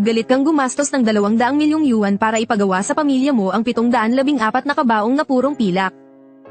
Galit kang gumastos ng 200 milyong yuan para ipagawa sa pamilya mo ang 714 na kabaong na purong pilak.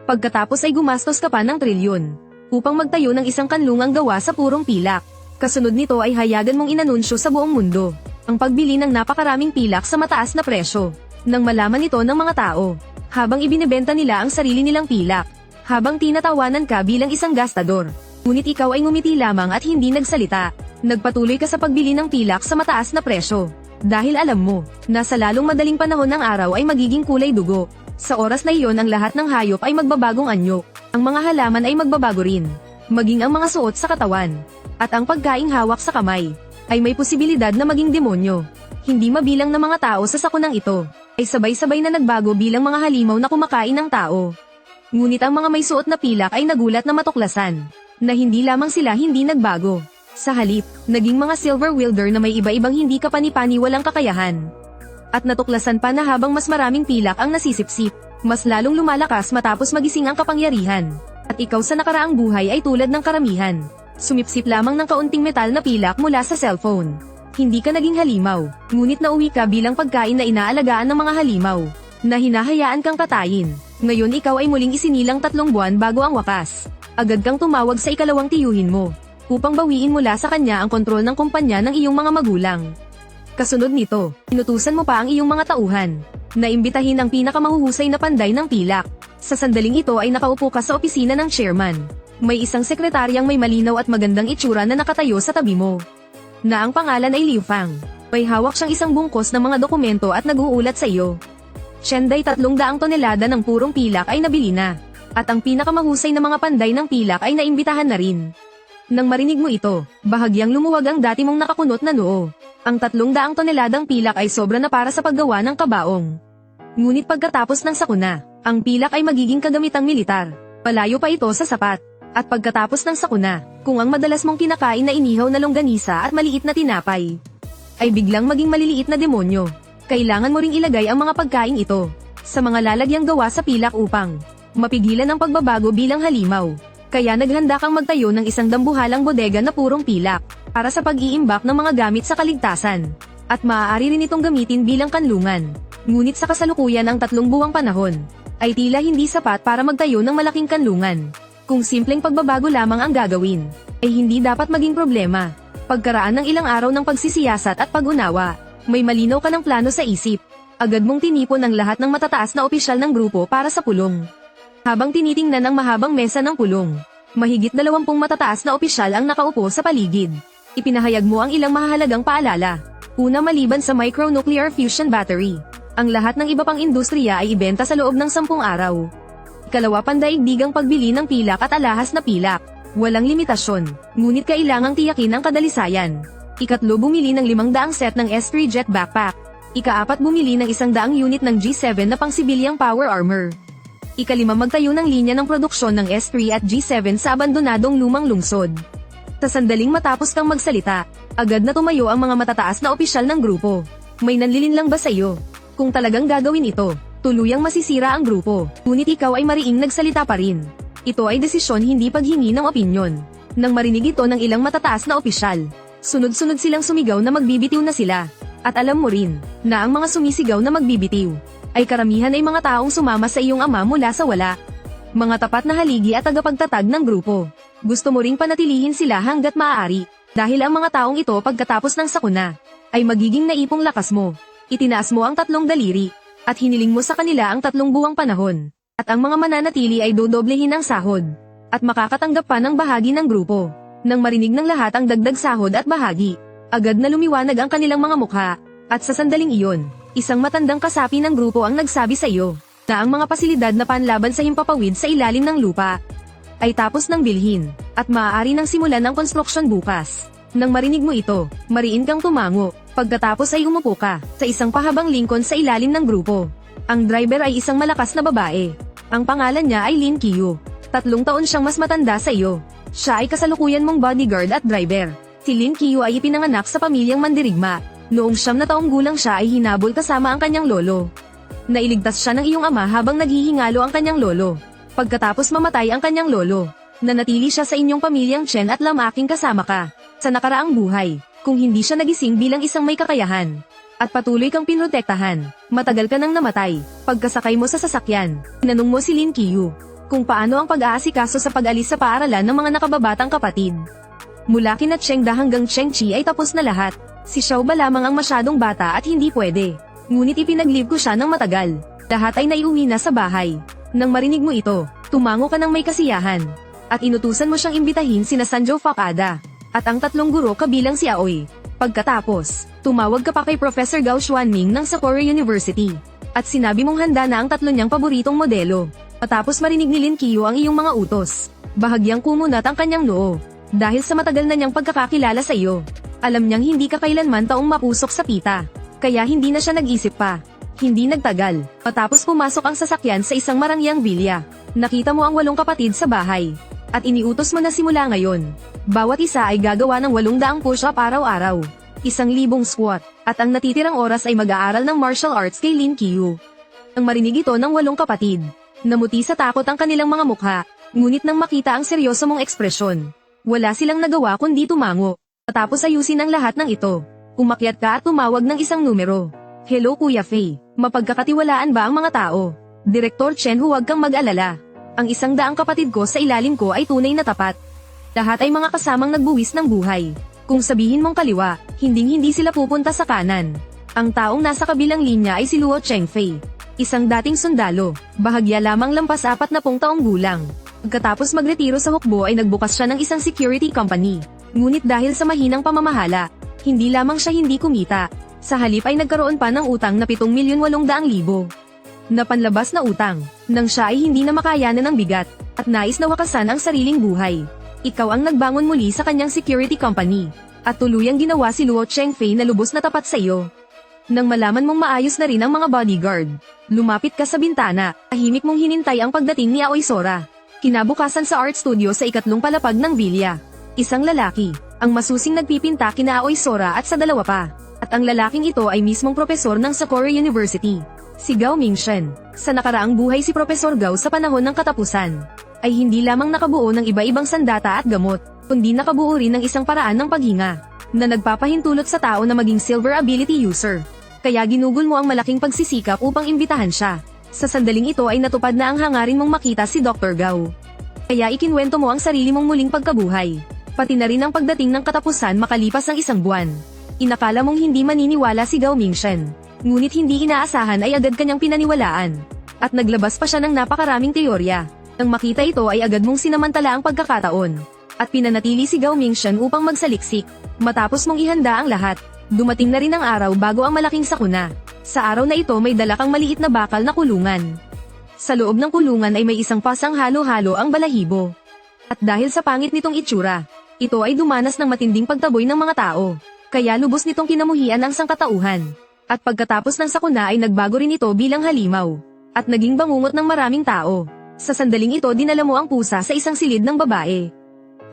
Pagkatapos ay gumastos ka pa ng trilyon upang magtayo ng isang kanlungang gawa sa purong pilak. Kasunod nito ay hayagan mong inanunsyo sa buong mundo ang pagbili ng napakaraming pilak sa mataas na presyo. Nang malaman ito ng mga tao, habang ibinebenta nila ang sarili nilang pilak, habang tinatawanan ka bilang isang gastador. Ngunit ikaw ay ngumiti lamang at hindi nagsalita. Nagpatuloy ka sa pagbili ng pilak sa mataas na presyo. Dahil alam mo, na sa lalong madaling panahon ng araw ay magiging kulay dugo. Sa oras na iyon ang lahat ng hayop ay magbabagong anyo. Ang mga halaman ay magbabago rin. Maging ang mga suot sa katawan. At ang pagkaing hawak sa kamay, ay may posibilidad na maging demonyo. Hindi mabilang na mga tao sa sakunang ito, ay sabay-sabay na nagbago bilang mga halimaw na kumakain ng tao. Ngunit ang mga may suot na pilak ay nagulat na matuklasan, na hindi lamang sila hindi nagbago. Sa halip, naging mga silver wielder na may iba-ibang hindi kapani-paniwalang kakayahan. At natuklasan pa na habang mas maraming pilak ang nasisipsip, mas lalong lumalakas matapos magising ang kapangyarihan. At ikaw sa nakaraang buhay ay tulad ng karamihan. Sumipsip lamang ng kaunting metal na pilak mula sa cellphone. Hindi ka naging halimaw, ngunit nauwi ka bilang pagkain na inaalagaan ng mga halimaw, na hinahayaan kang patayin. Ngayon ikaw ay muling isinilang 3 buwan bago ang wakas. Agad kang tumawag sa ikalawang tiyuhin mo, upang bawiin mula sa kanya ang kontrol ng kumpanya ng iyong mga magulang. Kasunod nito, inutusan mo pa ang iyong mga tauhan, na imbitahin ang pinakamahuhusay na panday ng pilak. Sa sandaling ito ay nakaupo ka sa opisina ng chairman. May isang sekretaryang may malinaw at magandang itsura na nakatayo sa tabi mo, na ang pangalan ay Liu Fang. May hawak siyang isang bungkos ng mga dokumento at nag-uulat sa iyo. Shenday 300 tonelada ng purong pilak ay nabili na, at ang pinakamahusay na mga panday ng pilak ay naimbitahan na rin. Nang marinig mo ito, bahagyang lumuwag ang dati mong nakakunot na noo. Ang 300 toneladang pilak ay sobra na para sa paggawa ng kabaong. Ngunit pagkatapos ng sakuna, ang pilak ay magiging kagamitang militar. Malayo pa ito sa sapat. At pagkatapos ng sakuna, kung ang madalas mong kinakain na inihaw na longganisa at maliit na tinapay ay biglang maging maliliit na demonyo, kailangan mo ring ilagay ang mga pagkain ito sa mga lalagyang gawa sa pilak upang mapigilan ang pagbabago bilang halimaw. Kaya naghanda kang magtayo ng isang dambuhalang bodega na purong pilak para sa pag-iimbak ng mga gamit sa kaligtasan. At maaari rin itong gamitin bilang kanlungan. Ngunit sa kasalukuyan ang 3 buwang panahon ay tila hindi sapat para magtayo ng malaking kanlungan. Kung simpleng pagbabago lamang ang gagawin, ay hindi dapat maging problema. Pagkaraan ng ilang araw ng pagsisiyasat at pag-unawa, may malinaw ka ng plano sa isip. Agad mong tinipon ang lahat ng matataas na opisyal ng grupo para sa pulong. Habang tinitingnan ang mahabang mesa ng pulong, mahigit 20 matataas na opisyal ang nakaupo sa paligid. Ipinahayag mo ang ilang mahahalagang paalala. Una, maliban sa micronuclear fusion battery, ang lahat ng iba pang industriya ay ibenta sa loob ng 10 araw. Ikalawa, pandaigdigang pagbili ng pilak at alahas na pilak. Walang limitasyon, ngunit kailangang tiyakin ang kadalisayan. Ikatlo, bumili ng 500 set ng S3 jet backpack. Ika-4, bumili ng 100 unit ng G7 na pang-sibilyang power armor. Ika-5, magtayo ng linya ng produksyon ng S3 at G7 sa abandonadong lumang lungsod. Sa sandaling matapos kang magsalita, agad na tumayo ang mga matataas na opisyal ng grupo. May nanlilin lang ba sa iyo? Kung talagang gagawin ito, tuluyang masisira ang grupo. Ngunit ikaw ay mariing nagsalita pa rin. Ito ay desisyon, hindi paghingi ng opinyon. Nang marinig ito ng ilang matataas na opisyal, sunod-sunod silang sumigaw na magbibitiw na sila. At alam mo rin, na ang mga sumisigaw na magbibitiw ay karamihan ay mga taong sumama sa iyong ama mula sa wala. Mga tapat na haligi at tagapagtatag ng grupo. Gusto mo ring panatilihin sila hanggat maaari, dahil ang mga taong ito pagkatapos ng sakuna, ay magiging naipong lakas mo. Itinaas mo ang 3 daliri, at hiniling mo sa kanila ang 3 buwang panahon. At ang mga mananatili ay dodoblehin ang sahod, at makakatanggap pa ng bahagi ng grupo. Nang marinig ng lahat ang dagdag sahod at bahagi, agad na lumiwanag ang kanilang mga mukha, at sa sandaling iyon, isang matandang kasapi ng grupo ang nagsabi sa iyo, na ang mga pasilidad na panlaban sa himpapawid sa ilalim ng lupa ay tapos ng bilhin, at maaari nang simulan ang konstruksyon bukas. Nang marinig mo ito, mariin kang tumango, pagkatapos ay umupo ka sa isang pahabang Lincoln sa ilalim ng grupo. Ang driver ay isang malakas na babae. Ang pangalan niya ay Lin Qiu. 3 taon siyang mas matanda sa iyo. Siya ay kasalukuyan mong bodyguard at driver. Si Lin Qiu ay ipinanganak sa pamilyang mandirigma. Noong 9 na taong gulang siya ay hinabol kasama ang kanyang lolo. Nailigtas siya ng iyong ama habang naghihingalo ang kanyang lolo. Pagkatapos mamatay ang kanyang lolo, nanatili siya sa inyong pamilyang Chen at lamaking kasama ka. Sa nakaraang buhay, Kung hindi siya nagising bilang isang may kakayahan, at patuloy kang pinrotektahan, matagal ka nang namatay. Pagkasakay mo sa sasakyan, tinanong mo si Lin Qiu kung paano ang pag-aasikaso sa pag-alis sa paaralan ng mga nakababatang kapatid. Mula kina Chengda hanggang Chengchi ay tapos na lahat. Si Xiao ba lamang ang masyadong bata at hindi pwede. Ngunit ipinag-leave ko siya ng matagal. Lahat ay naiuwi na sa bahay. Nang marinig mo ito, tumango ka ng may kasiyahan. At inutusan mo siyang imbitahin sina Sanjo Fakada at ang 3 guro kabilang si Aoi. Pagkatapos, tumawag ka pa kay Professor Gao Xuanming ng Sapporo University. At sinabi mong handa na ang 3 niyang paboritong modelo. Matapos marinig ni Lin Qiu ang iyong mga utos, bahagyang kumunat ang kanyang noo. Dahil sa matagal na niyang pagkakakilala sa iyo, alam niyang hindi ka kailanman taong mapusok sa pita. Kaya hindi na siya nag-isip pa. Hindi nagtagal. Matapos pumasok ang sasakyan sa isang marangyang vilya, nakita mo ang 8 kapatid sa bahay. At iniutos mo na simula ngayon, bawat isa ay gagawa ng 800 push-up araw-araw, 1,000 squat, at ang natitirang oras ay mag-aaral ng martial arts kay Lin Qiu. Nang marinig ito ng 8 kapatid, namuti sa takot ang kanilang mga mukha, ngunit nang makita ang seryoso mong ekspresyon, wala silang nagawa kundi tumango. Matapos ayusin ang lahat ng ito, umakyat ka at tumawag ng isang numero. Hello Kuya Fei, mapagkakatiwalaan ba ang mga tao? Direktor Chen, huwag kang mag-alala. Ang 100 kapatid ko sa ilalim ko ay tunay na tapat. Lahat ay mga kasamang nagbuwis ng buhay. Kung sabihin mong kaliwa, hindi sila pupunta sa kanan. Ang taong nasa kabilang linya ay si Luo Chengfei, isang dating sundalo, bahagya lamang lampas 40 taong gulang. Pagkatapos magretiro sa hukbo ay nagbukas siya ng isang security company. Ngunit dahil sa mahinang pamamahala, hindi lamang siya hindi kumita. Sa halip ay nagkaroon pa ng utang na 7,800,000. Napanlabas na utang, nang siya ay hindi na makayanan ng bigat, at nais na wakasan ang sariling buhay. Ikaw ang nagbangon muli sa kanyang security company, at tuluyang ginawa si Luo Chengfei na lubos na tapat sa iyo. Nang malaman mong maayos na rin ang mga bodyguard, lumapit ka sa bintana, tahimik mong hinintay ang pagdating ni Aoi Sora. Kinabukasan sa art studio sa 2 palapag ng vilya, isang lalaki, ang masusing nagpipinta kina Aoi Sora at sa 2 pa. At ang lalaking ito ay mismong propesor ng Sapporo University, si Gao Mingshen. Sa nakaraang buhay si Profesor Gao sa panahon ng katapusan, ay hindi lamang nakabuo ng iba-ibang sandata at gamot, kundi nakabuo rin ng isang paraan ng paghinga, na nagpapahintulot sa tao na maging silver ability user. Kaya ginugol mo ang malaking pagsisikap upang imbitahan siya. Sa sandaling ito ay natupad na ang hangarin mong makita si Dr. Gao. Kaya ikinwento mo ang sarili mong muling pagkabuhay, pati na rin ang pagdating ng katapusan makalipas ang 1 buwan. Inakala mong hindi maniniwala si Gao Mingshen, ngunit hindi inaasahan ay agad kanyang pinaniwalaan. At naglabas pa siya ng napakaraming teorya. Nang makita ito ay agad mong sinamantala ang pagkakataon. At pinanatili si Gao Mingshen upang magsaliksik. Matapos mong ihanda ang lahat, dumating na rin ang araw bago ang malaking sakuna. Sa araw na ito may dala kang maliit na bakal na kulungan. Sa loob ng kulungan ay may isang pasang halo-halo ang balahibo. At dahil sa pangit nitong itsura, ito ay dumanas ng matinding pagtaboy ng mga tao. Kaya lubos nitong kinamuhian ang sangkatauhan. At pagkatapos ng sakuna ay nagbago rin ito bilang halimaw. At naging bangungot ng maraming tao. Sa sandaling ito dinala mo ang pusa sa isang silid ng babae.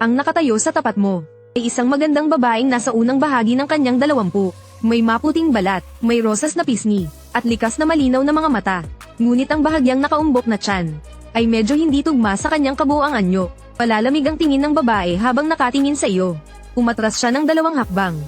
Ang nakatayo sa tapat mo ay isang magandang babaeng nasa unang bahagi ng kanyang 20. May maputing balat, may rosas na pisngi, at likas na malinaw na mga mata. Ngunit ang bahagyang nakaumbok na tiyan ay medyo hindi tugma sa kanyang kabuuang anyo. Palalamig ang tingin ng babae habang nakatingin sa iyo. Umatras siya ng 2 hakbang.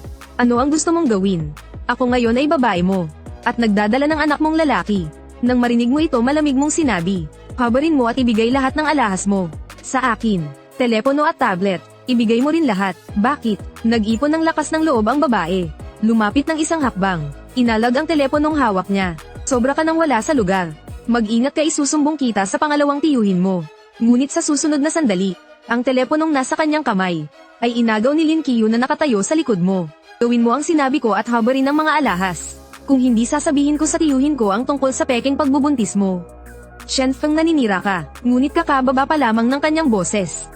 Ano ang gusto mong gawin? Ako ngayon ay babae mo, at nagdadala ng anak mong lalaki. Nang marinig mo ito malamig mong sinabi, habarin mo at ibigay lahat ng alahas mo. Sa akin, telepono at tablet, ibigay mo rin lahat. Bakit? Nag-ipon ng lakas ng loob ang babae. Lumapit ng 1 hakbang, inalag ang teleponong hawak niya. Sobra ka nang wala sa lugar. Mag-ingat ka, isusumbong kita sa pangalawang tiyuhin mo. Ngunit sa susunod na sandali, ang teleponong nasa kanyang kamay, ay inagaw ni Lin Qiu na nakatayo sa likod mo. Gawin mo ang sinabi ko at habarin ang mga alahas. Kung hindi sasabihin ko sa tiyuhin ko ang tungkol sa peking pagbubuntis mo. Shenfeng, naninira ka, ngunit kakababa pa lamang ng kanyang boses.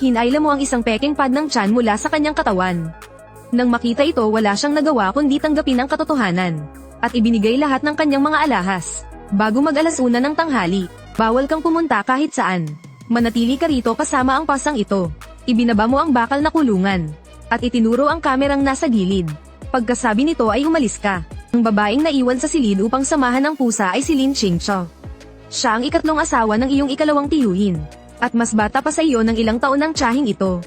Hinayla mo ang isang peking pad ng tiyan mula sa kanyang katawan. Nang makita ito wala siyang nagawa kundi tanggapin ang katotohanan. At ibinigay lahat ng kanyang mga alahas. Bago mag-1:00 ng tanghali, bawal kang pumunta kahit saan. Manatili ka rito kasama ang pasang ito. Ibinaba mo ang bakal na kulungan. At itinuro ang kamerang nasa gilid. Pagkasabi nito ay umalis ka. Ang babaeng naiwan sa silid upang samahan ng pusa ay si Lin Qingqiu. Siya ang 3 asawa ng iyong 2 tiyuhin. At mas bata pa sa iyo ng ilang taon ng tiyahing ito.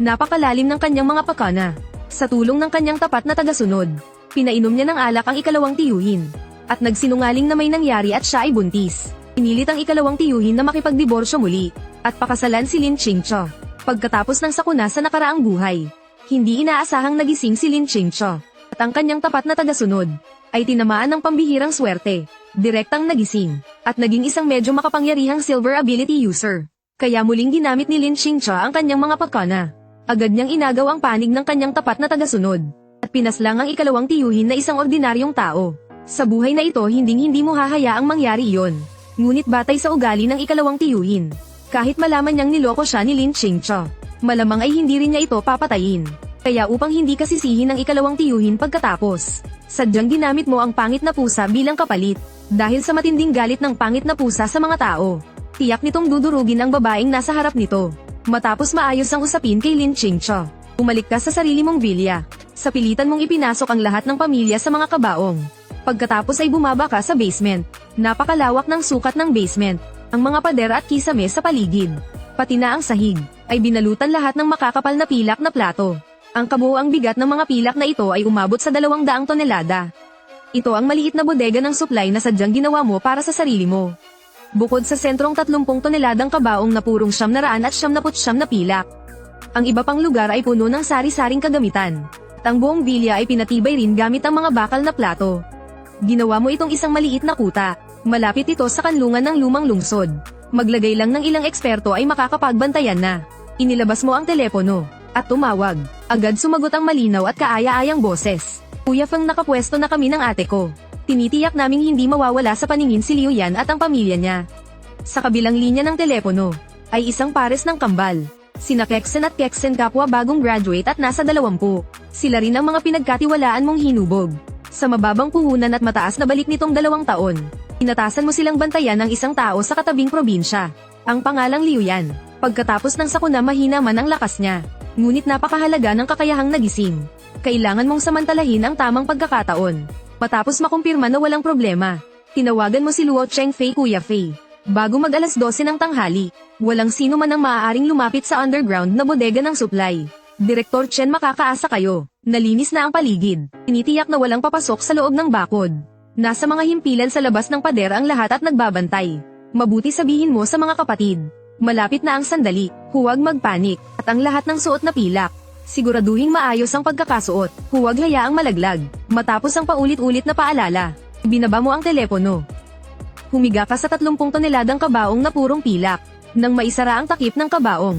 Napakalalim ng kanyang mga pakana. Sa tulong ng kanyang tapat na tagasunod, pinainom niya ng alak ang ikalawang tiyuhin. At nagsinungaling na may nangyari at siya ay buntis. Pinilit ang ikalawang tiyuhin na makipagdiborsyo muli, at pakasalan si Lin Qingqiu. Pagkatapos ng sakuna sa nakaraang buhay, hindi inaasahang nagising si Lin Qingqiu. At ang kanyang tapat na tagasunod, ay tinamaan ng pambihirang swerte, direktang nagising, at naging isang medyo makapangyarihang silver ability user. Kaya muling ginamit ni Lin Qingqiu ang kanyang mga pakana. Agad niyang inagaw ang panig ng kanyang tapat na tagasunod, at pinaslang ang ikalawang tiyuhin na isang ordinaryong tao. Sa buhay na ito hindi mo hahayaang mangyari iyon. Ngunit batay sa ugali ng ikalawang tiyuhin, kahit malaman niyang niloko siya ni Lin Qingqiu, malamang ay hindi rin niya ito papatayin. Kaya upang hindi kasisihin ng ikalawang tiyuhin pagkatapos, sadyang ginamit mo ang pangit na pusa bilang kapalit. Dahil sa matinding galit ng pangit na pusa sa mga tao, tiyak nitong dudurugin ang babaeng nasa harap nito. Matapos maayos ang usapin kay Lin Qingqiu, umalik ka sa sarili mong vilya. Sa pilitan mong ipinasok ang lahat ng pamilya sa mga kabaong. Pagkatapos ay bumaba ka sa basement. Napakalawak ng sukat ng basement. Ang mga pader at kisame sa paligid, pati na ang sahig, ay binalutan lahat ng makakapal na pilak na plato. Ang kabuoang bigat ng mga pilak na ito ay umabot sa 200 tonelada. Ito ang maliit na bodega ng supply na sadyang ginawa mo para sa sarili mo. Bukod sa sentrong 30 toneladang kabaong na purong 999 na pilak, ang iba pang lugar ay puno ng sari-saring kagamitan. At ang buong bilya ay pinatibay rin gamit ang mga bakal na plato. Ginawa mo itong isang maliit na kuta. Malapit ito sa kanlungan ng lumang lungsod. Maglagay lang ng ilang eksperto ay makakapagbantayan na. Inilabas mo ang telepono, at tumawag. Agad sumagot ang malinaw at kaaya-ayang boses. Kuya Feng, nakapwesto na kami ng ate ko. Tinitiyak naming hindi mawawala sa paningin si Liu Yan at ang pamilya niya. Sa kabilang linya ng telepono, ay isang pares ng kambal. Sina Kexen at Kexen kapwa bagong graduate at nasa 20. Sila rin ang mga pinagkatiwalaan mong hinubog. Sa mababang puhunan at mataas na balik nitong 2 taon, inatasan mo silang bantayan ng isang tao sa katabing probinsya. Ang pangalang Liu Yan. Pagkatapos ng sakuna mahina man ang lakas niya. Ngunit napakahalaga ng kakayahang nagising. Kailangan mong samantalahin ang tamang pagkakataon. Matapos makumpirma na walang problema, tinawagan mo si Luo Chengfei, Kuya Fei. Bago mag alas 12 ng tanghali, walang sino man ang maaaring lumapit sa underground na bodega ng supply. Direktor Chen, makakaasa kayo. Nalinis na ang paligid. Tinitiyak na walang papasok sa loob ng bakod. Nasa mga himpilan sa labas ng pader ang lahat at nagbabantay. Mabuti sabihin mo sa mga kapatid. Malapit na ang sandali, huwag magpanik, at ang lahat ng suot na pilak. Siguraduhing maayos ang pagkakasuot, huwag hayaang malaglag. Matapos ang paulit-ulit na paalala, binaba mo ang telepono. Humiga ka sa 30 toneladang kabaong na purong pilak. Nang maisara ang takip ng kabaong,